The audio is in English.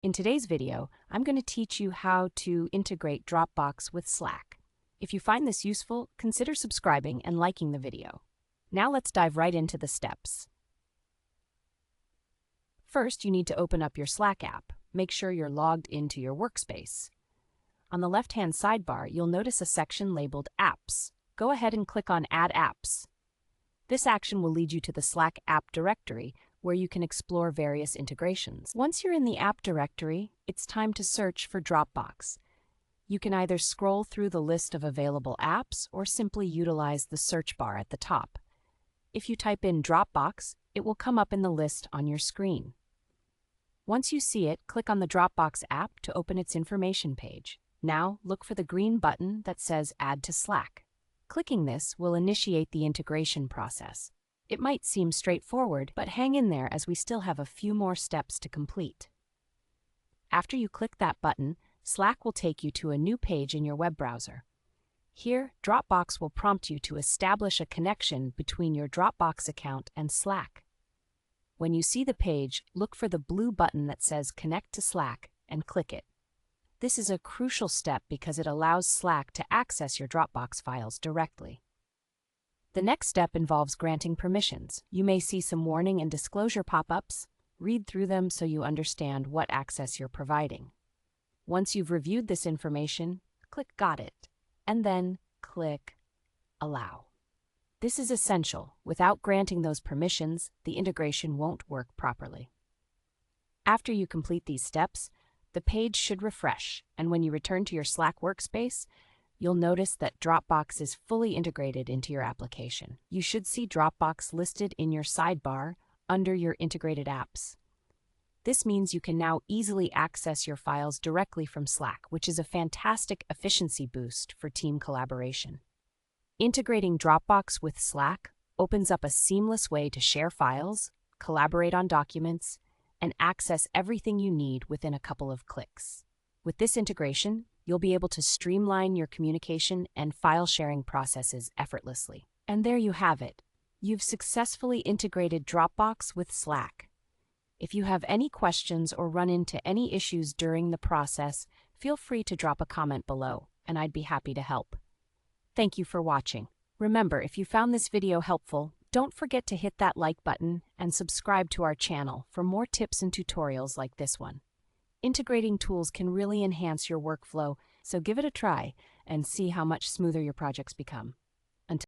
In today's video, I'm going to teach you how to integrate Dropbox with Slack. If you find this useful, consider subscribing and liking the video. Now let's dive right into the steps. First, you need to open up your Slack app. Make sure you're logged into your workspace. On the left-hand sidebar, you'll notice a section labeled Apps. Go ahead and click on Add Apps. This action will lead you to the Slack app directory, where you can explore various integrations. Once you're in the app directory, it's time to search for Dropbox. You can either scroll through the list of available apps or simply utilize the search bar at the top. If you type in Dropbox, it will come up in the list on your screen. Once you see it, click on the Dropbox app to open its information page. Now, look for the green button that says Add to Slack. Clicking this will initiate the integration process. It might seem straightforward, but hang in there as we still have a few more steps to complete. After you click that button, Slack will take you to a new page in your web browser. Here, Dropbox will prompt you to establish a connection between your Dropbox account and Slack. When you see the page, look for the blue button that says Connect to Slack and click it. This is a crucial step because it allows Slack to access your Dropbox files directly. The next step involves granting permissions. You may see some warning and disclosure pop-ups. Read through them so you understand what access you're providing. Once you've reviewed this information, click Got It, and then click Allow. This is essential. Without granting those permissions, the integration won't work properly. After you complete these steps, the page should refresh, and when you return to your Slack workspace, you'll notice that Dropbox is fully integrated into your application. You should see Dropbox listed in your sidebar under your integrated apps. This means you can now easily access your files directly from Slack, which is a fantastic efficiency boost for team collaboration. Integrating Dropbox with Slack opens up a seamless way to share files, collaborate on documents, and access everything you need within a couple of clicks. With this integration, you'll be able to streamline your communication and file sharing processes effortlessly. And there you have it. You've successfully integrated Dropbox with Slack. If you have any questions or run into any issues during the process, feel free to drop a comment below, and I'd be happy to help. Thank you for watching. Remember, if you found this video helpful, don't forget to hit that like button and subscribe to our channel for more tips and tutorials like this one. Integrating tools can really enhance your workflow, so give it a try and see how much smoother your projects become.